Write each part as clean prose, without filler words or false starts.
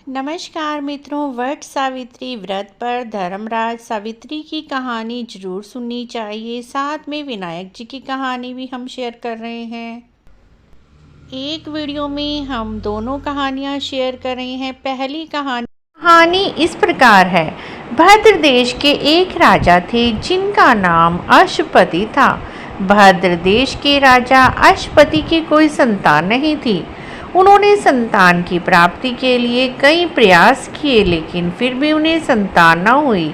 नमस्कार मित्रों, वट सावित्री व्रत पर धर्मराज सावित्री की कहानी जरूर सुननी चाहिए। साथ में विनायक जी की कहानी भी हम शेयर कर रहे हैं। एक वीडियो में हम दोनों कहानियां शेयर कर रहे हैं। पहली कहानी इस प्रकार है। भद्र देश के एक राजा थे जिनका नाम अश्वपति था। भद्र देश के राजा अश्वपति की कोई संतान नहीं थी। उन्होंने संतान की प्राप्ति के लिए कई प्रयास किए, लेकिन फिर भी उन्हें संतान न हुई।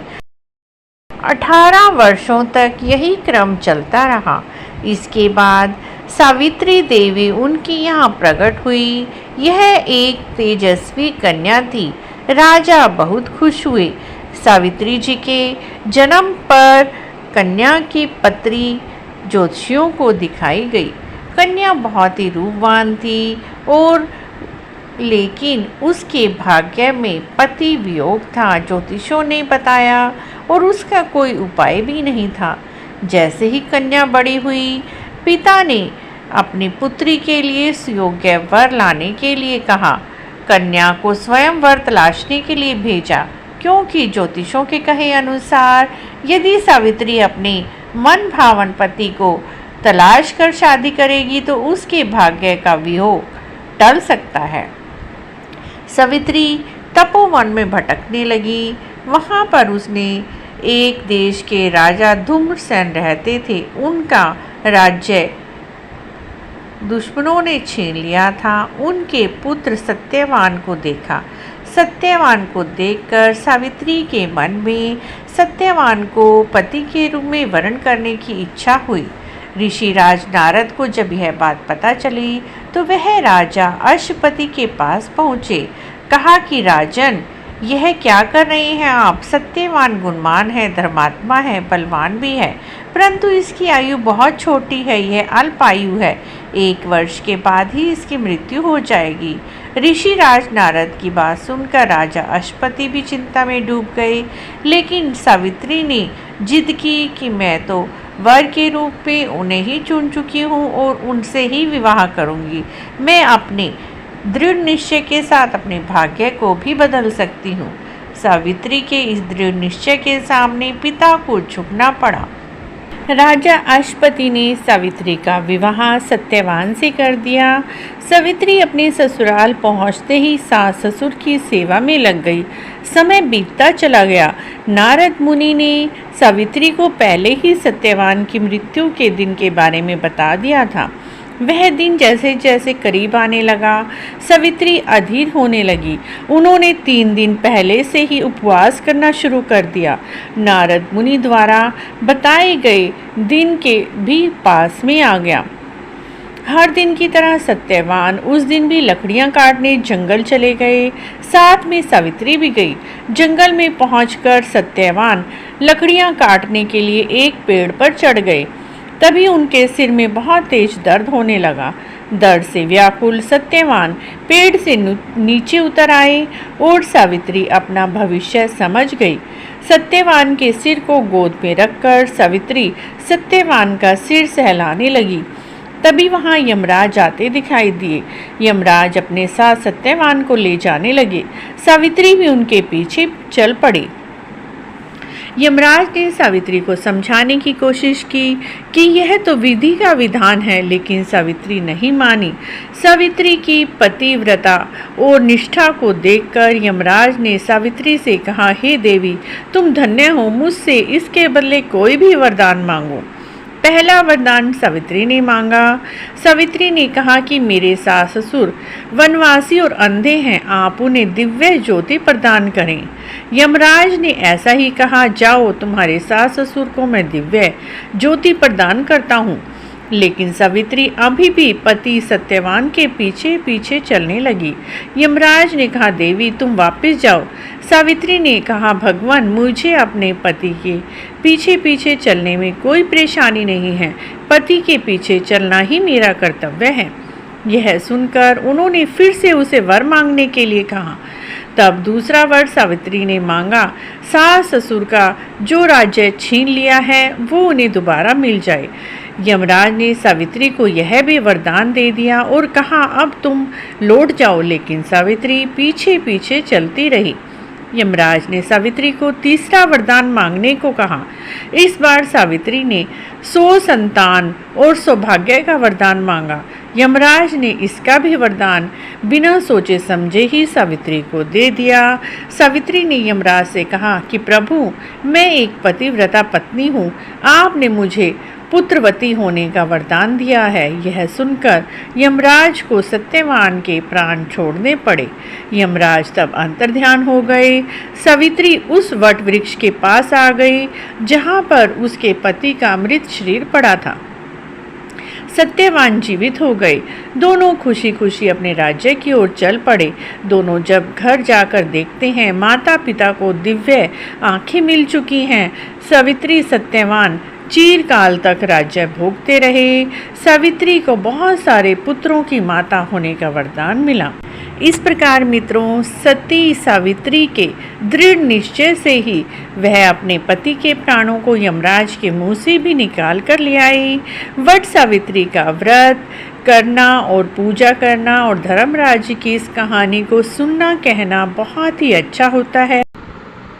18 वर्षों तक यही क्रम चलता रहा। इसके बाद सावित्री देवी उनकी यहाँ प्रकट हुई। यह एक तेजस्वी कन्या थी। राजा बहुत खुश हुए। सावित्री जी के जन्म पर कन्या की पत्री ज्योतिषियों को दिखाई गई। कन्या बहुत ही रूपवान थी और लेकिन उसके भाग्य में पति वियोग था। ज्योतिषों ने बताया और उसका कोई उपाय भी नहीं था। जैसे ही कन्या बड़ी हुई, पिता ने अपनी पुत्री के लिए सुयोग्य वर लाने के लिए कहा। कन्या को स्वयं वर तलाशने के लिए भेजा, क्योंकि ज्योतिषों के कहे अनुसार यदि सावित्री अपने मन भावन पति को तलाश कर शादी करेगी तो उसके भाग्य का वियोग टल सकता है। सावित्री तपोवन में भटकने लगी। वहाँ पर उसने एक देश के राजा धूम्रसेन रहते थे। उनका राज्य दुश्मनों ने छीन लिया था। उनके पुत्र सत्यवान को देखा। सत्यवान को देखकर सावित्री के मन में सत्यवान को पति के रूप में वरण करने की इच्छा हुई। ऋषिराज नारद को जब यह बात पता चली तो वह राजा अश्वपति के पास पहुँचे। कहा कि राजन, यह क्या कर रहे हैं आप? सत्यवान गुणवान है, धर्मात्मा है, बलवान भी है, परंतु इसकी आयु बहुत छोटी है। यह अल्प आयु है। 1 वर्ष के बाद ही इसकी मृत्यु हो जाएगी। ऋषिराज नारद की बात सुनकर राजा अश्वपति भी चिंता में डूब गए। लेकिन सावित्री ने जिद की कि मैं तो वर के रूप में उन्हें ही चुन चुकी हूँ और उनसे ही विवाह करूँगी। मैं अपने दृढ़ निश्चय के साथ अपने भाग्य को भी बदल सकती हूँ। सावित्री के इस दृढ़ निश्चय के सामने पिता को झुकना पड़ा। राजा अश्वपति ने सावित्री का विवाह सत्यवान से कर दिया। सावित्री अपने ससुराल पहुंचते ही सास ससुर की सेवा में लग गई। समय बीतता चला गया। नारद मुनि ने सावित्री को पहले ही सत्यवान की मृत्यु के दिन के बारे में बता दिया था। वह दिन जैसे जैसे करीब आने लगा, सावित्री अधीर होने लगी। उन्होंने 3 दिन पहले से ही उपवास करना शुरू कर दिया। नारद मुनि द्वारा बताए गए दिन के भी पास में आ गया। हर दिन की तरह सत्यवान उस दिन भी लकड़ियां काटने जंगल चले गए। साथ में सावित्री भी गई। जंगल में पहुंचकर सत्यवान लकड़ियां काटने के लिए एक पेड़ पर चढ़ गए। तभी उनके सिर में बहुत तेज दर्द होने लगा। दर्द से व्याकुल सत्यवान पेड़ से नीचे उतर आए और सावित्री अपना भविष्य समझ गई। सत्यवान के सिर को गोद में रखकर सावित्री सत्यवान का सिर सहलाने लगी। तभी वहाँ यमराज आते दिखाई दिए। यमराज अपने साथ सत्यवान को ले जाने लगे। सावित्री भी उनके पीछे चल पड़ी। यमराज ने सावित्री को समझाने की कोशिश की कि यह तो विधि का विधान है, लेकिन सावित्री नहीं मानी। सावित्री की पतिव्रता और निष्ठा को देखकर यमराज ने सावित्री से कहा, हे देवी, तुम धन्य हो, मुझसे इसके बदले कोई भी वरदान मांगो। पहला वरदान सावित्री ने मांगा। सावित्री ने कहा कि मेरे सास ससुर वनवासी और अंधे हैं, आप उन्हें दिव्य ज्योति प्रदान करें। यमराज ने ऐसा ही कहा, जाओ, तुम्हारे सास ससुर को मैं दिव्य ज्योति प्रदान करता हूँ। लेकिन सावित्री अभी भी पति सत्यवान के पीछे पीछे चलने लगी। यमराज ने कहा, देवी, तुम वापस जाओ। सावित्री ने कहा, भगवान, मुझे अपने पति के पीछे पीछे चलने में कोई परेशानी नहीं है। पति के पीछे चलना ही मेरा कर्तव्य है। यह सुनकर उन्होंने फिर से उसे वर मांगने के लिए कहा। तब दूसरा वर सावित्री ने मांगा, सास ससुर का जो राज्य छीन लिया है वो उन्हें दोबारा मिल जाए। यमराज ने सावित्री को यह भी वरदान दे दिया और कहा, अब तुम लौट जाओ, लेकिन सावित्री पीछे पीछे चलती रही। यमराज ने सावित्री को तीसरा वरदान मांगने को कहा। इस बार सावित्री ने 100 संतान और सौभाग्य का वरदान मांगा। यमराज ने इसका भी वरदान बिना सोचे समझे ही सावित्री को दे दिया। सावित्री ने यमराज से कहा कि प्रभु, मैं एक पतिव्रता पत्नी हूँ, आपने मुझे पुत्रवती होने का वरदान दिया है। यह सुनकर यमराज को सत्यवान के प्राण छोड़ने पड़े। यमराज तब अंतर्ध्यान हो गए। सावित्री उस वट वृक्ष के पास आ गई जहाँ पर उसके पति का मृत शरीर पड़ा था। सत्यवान जीवित हो गए। दोनों खुशी खुशी अपने राज्य की ओर चल पड़े। दोनों जब घर जाकर देखते हैं, माता पिता को दिव्य आंखें मिल चुकी हैं। सावित्री सत्यवान चिरकाल तक राज्य भोगते रहे। सावित्री को बहुत सारे पुत्रों की माता होने का वरदान मिला। इस प्रकार मित्रों, सती सावित्री के दृढ़ निश्चय से ही वह अपने पति के प्राणों को यमराज के मुंह से भी निकाल कर ले आई। वट सावित्री का व्रत करना और पूजा करना और धर्मराज की इस कहानी को सुनना कहना बहुत ही अच्छा होता है।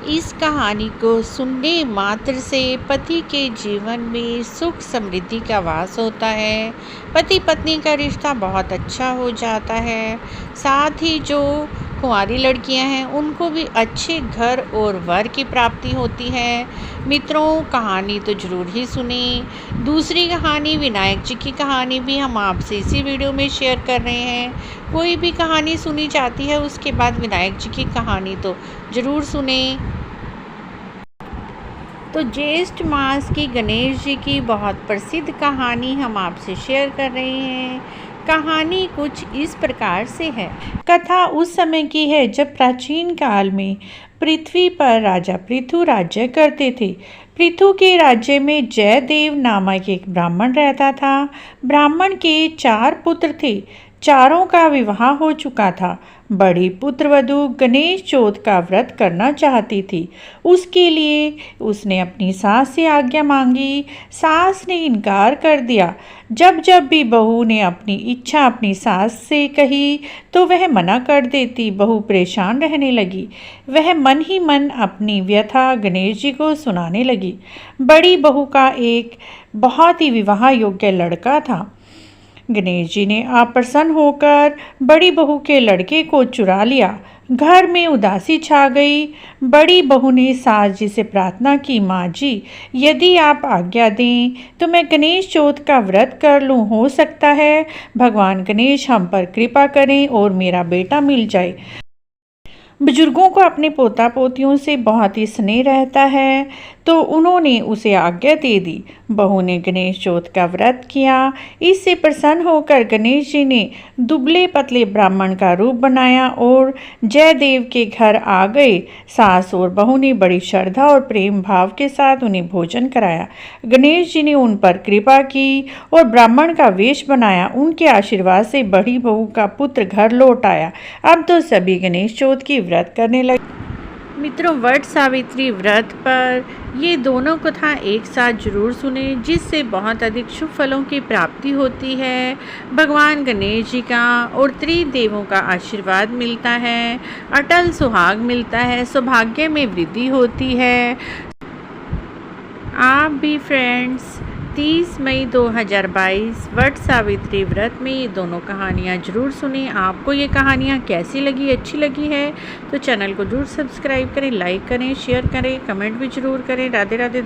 इस कहानी को सुनने मात्र से पति के जीवन में सुख समृद्धि का वास होता है। पति पत्नी का रिश्ता बहुत अच्छा हो जाता है। साथ ही जो कुंवारी लड़कियां हैं उनको भी अच्छे घर और वर की प्राप्ति होती है। मित्रों, कहानी तो ज़रूर ही सुने। दूसरी कहानी विनायक जी की कहानी भी हम आपसे इसी वीडियो में शेयर कर रहे हैं। कोई भी कहानी सुनी जाती है उसके बाद विनायक जी की कहानी तो ज़रूर सुने। तो ज्येष्ठ मास की गणेश जी की बहुत प्रसिद्ध कहानी हम आपसे शेयर कर रहे हैं। कहानी कुछ इस प्रकार से है। कथा उस समय की है जब प्राचीन काल में पृथ्वी पर राजा पृथु राज्य करते थे। पृथु के राज्य में जयदेव नामक एक ब्राह्मण रहता था। ब्राह्मण के 4 पुत्र थे। चारों का विवाह हो चुका था। बड़ी पुत्रवधू गणेश चौथ का व्रत करना चाहती थी। उसके लिए उसने अपनी सास से आज्ञा मांगी। सास ने इनकार कर दिया। जब जब भी बहू ने अपनी इच्छा अपनी सास से कही तो वह मना कर देती। बहू परेशान रहने लगी। वह मन ही मन अपनी व्यथा गणेश जी को सुनाने लगी। बड़ी बहू का एक बहुत ही विवाह योग्य लड़का था। गणेश जी ने अप्रसन्न होकर बड़ी बहू के लड़के को चुरा लिया। घर में उदासी छा गई। बड़ी बहू ने सास जी से प्रार्थना की, माँ जी, यदि आप आज्ञा दें तो मैं गणेश चौथ का व्रत कर लूँ। हो सकता है भगवान गणेश हम पर कृपा करें और मेरा बेटा मिल जाए। बुजुर्गों को अपने पोता पोतियों से बहुत ही स्नेह रहता है, तो उन्होंने उसे आज्ञा दे दी। बहू ने गणेश चौथ का व्रत किया। इससे प्रसन्न होकर गणेश जी ने दुबले पतले ब्राह्मण का रूप बनाया और जयदेव के घर आ गए। सास और बहू ने बड़ी श्रद्धा और प्रेम भाव के साथ उन्हें भोजन कराया। गणेश जी ने उन पर कृपा की और ब्राह्मण का वेश बनाया। उनके आशीर्वाद से बड़ी बहू का पुत्र घर लौट आया। अब तो सभी गणेश चौथ की व्रत करने लगे। मित्रों, वट सावित्री व्रत पर ये दोनों कथा एक साथ जरूर सुने, जिससे बहुत अधिक शुभ फलों की प्राप्ति होती है। भगवान गणेश जी का और त्रिदेवों का आशीर्वाद मिलता है। अटल सुहाग मिलता है। सौभाग्य में वृद्धि होती है। आप भी फ्रेंड्स 30 मई 2022 वट सावित्री व्रत में ये दोनों कहानियाँ ज़रूर सुने। आपको ये कहानियाँ कैसी लगी, अच्छी लगी है तो चैनल को ज़रूर सब्सक्राइब करें, लाइक करें, शेयर करें, कमेंट भी ज़रूर करें। राधे राधे।